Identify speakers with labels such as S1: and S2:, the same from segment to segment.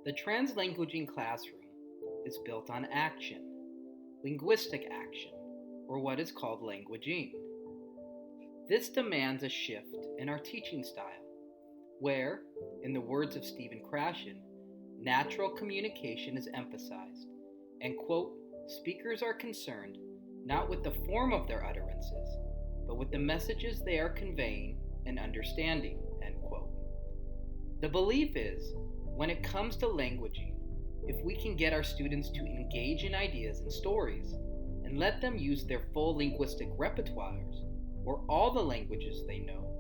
S1: The translanguaging classroom is built on action, linguistic action, or what is called languaging. This demands a shift in our teaching style, where, in the words of Stephen Krashen, natural communication is emphasized, and, quote, speakers are concerned not with the form of their utterances, but with the messages they are conveying and understanding, end quote. The belief is, when it comes to languaging, if we can get our students to engage in ideas and stories, and let them use their full linguistic repertoires, or all the languages they know,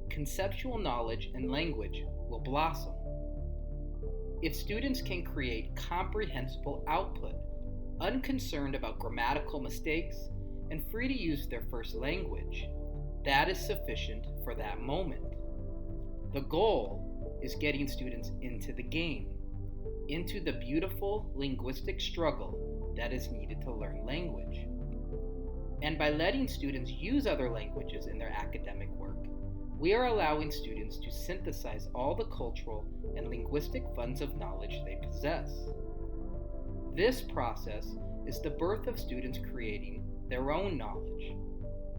S1: conceptual knowledge and language will blossom. If students can create comprehensible output, unconcerned about grammatical mistakes, and free to use their first language, that is sufficient for that moment. The goal is getting students into the game, into the beautiful linguistic struggle that is needed to learn language. And by letting students use other languages in their academic work, we are allowing students to synthesize all the cultural and linguistic funds of knowledge they possess. This process is the birth of students creating their own knowledge,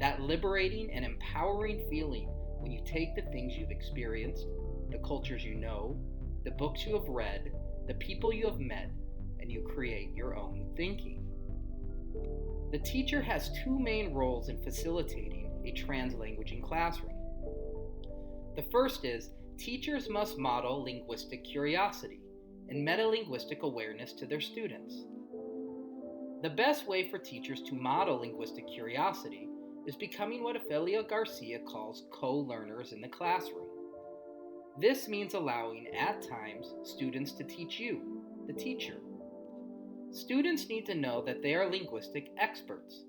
S1: that liberating and empowering feeling when you take the things you've experienced, the cultures you know, the books you have read, the people you have met, and you create your own thinking. The teacher has two main roles in facilitating a translanguaging classroom. The first is, teachers must model linguistic curiosity and metalinguistic awareness to their students. The best way for teachers to model linguistic curiosity is becoming what Ofelia Garcia calls co-learners in the classroom. This means allowing, at times, students to teach you, the teacher. Students need to know that they are linguistic experts,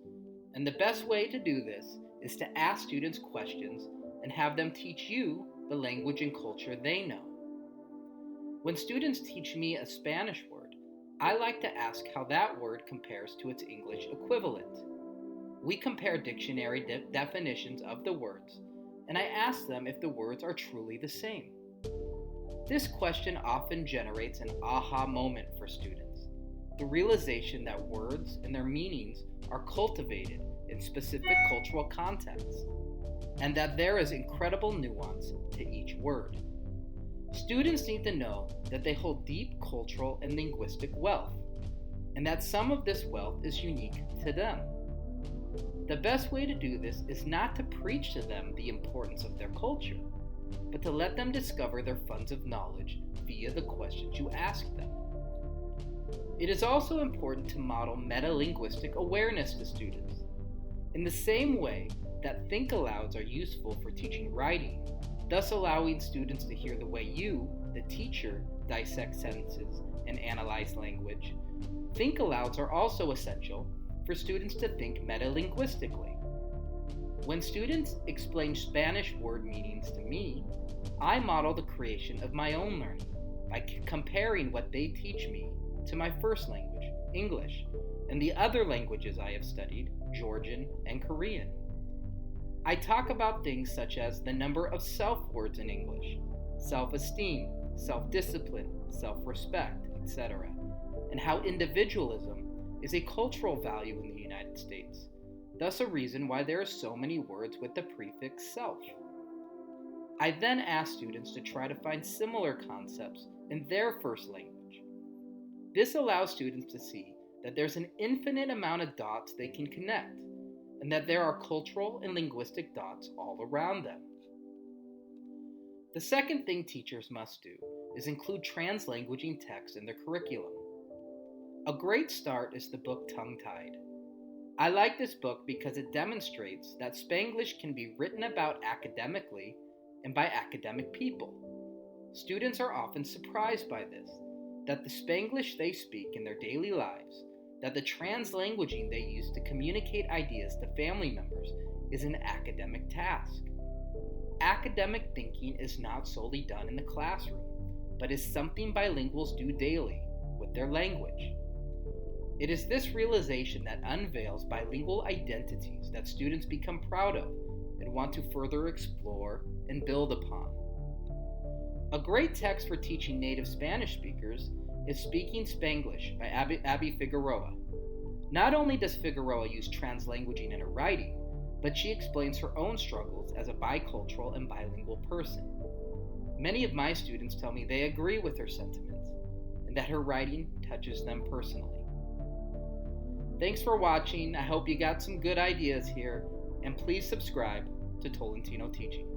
S1: and the best way to do this is to ask students questions and have them teach you the language and culture they know. When students teach me a Spanish word, I like to ask how that word compares to its English equivalent. We compare dictionary definitions of the words, and I ask them if the words are truly the same. This question often generates an aha moment for students, the realization that words and their meanings are cultivated in specific cultural contexts, and that there is incredible nuance to each word. Students need to know that they hold deep cultural and linguistic wealth, and that some of this wealth is unique to them. The best way to do this is not to preach to them the importance of their culture, but to let them discover their funds of knowledge via the questions you ask them. It is also important to model metalinguistic awareness to students. In the same way that think-alouds are useful for teaching writing, thus allowing students to hear the way you, the teacher, dissect sentences and analyze language, think-alouds are also essential for students to think metalinguistically. When students explain Spanish word meanings to me, I model the creation of my own learning by comparing what they teach me to my first language, English, and the other languages I have studied, Georgian and Korean. I talk about things such as the number of self-words in English, self-esteem, self-discipline, self-respect, etc., and how individualism is a cultural value in the United States, thus a reason why there are so many words with the prefix self. I then ask students to try to find similar concepts in their first language. This allows students to see that there's an infinite amount of dots they can connect, and that there are cultural and linguistic dots all around them. The second thing teachers must do is include translanguaging text in their curriculum. A great start is the book Tongue-Tied. I like this book because it demonstrates that Spanglish can be written about academically and by academic people. Students are often surprised by this, that the Spanglish they speak in their daily lives, that the translanguaging they use to communicate ideas to family members is an academic task. Academic thinking is not solely done in the classroom, but is something bilinguals do daily with their language. It is this realization that unveils bilingual identities that students become proud of and want to further explore and build upon. A great text for teaching native Spanish speakers is Speaking Spanglish by Abby Figueroa. Not only does Figueroa use translanguaging in her writing, but she explains her own struggles as a bicultural and bilingual person. Many of my students tell me they agree with her sentiments and that her writing touches them personally. Thanks for watching. I hope you got some good ideas here, and please subscribe to Tolentino Teaching.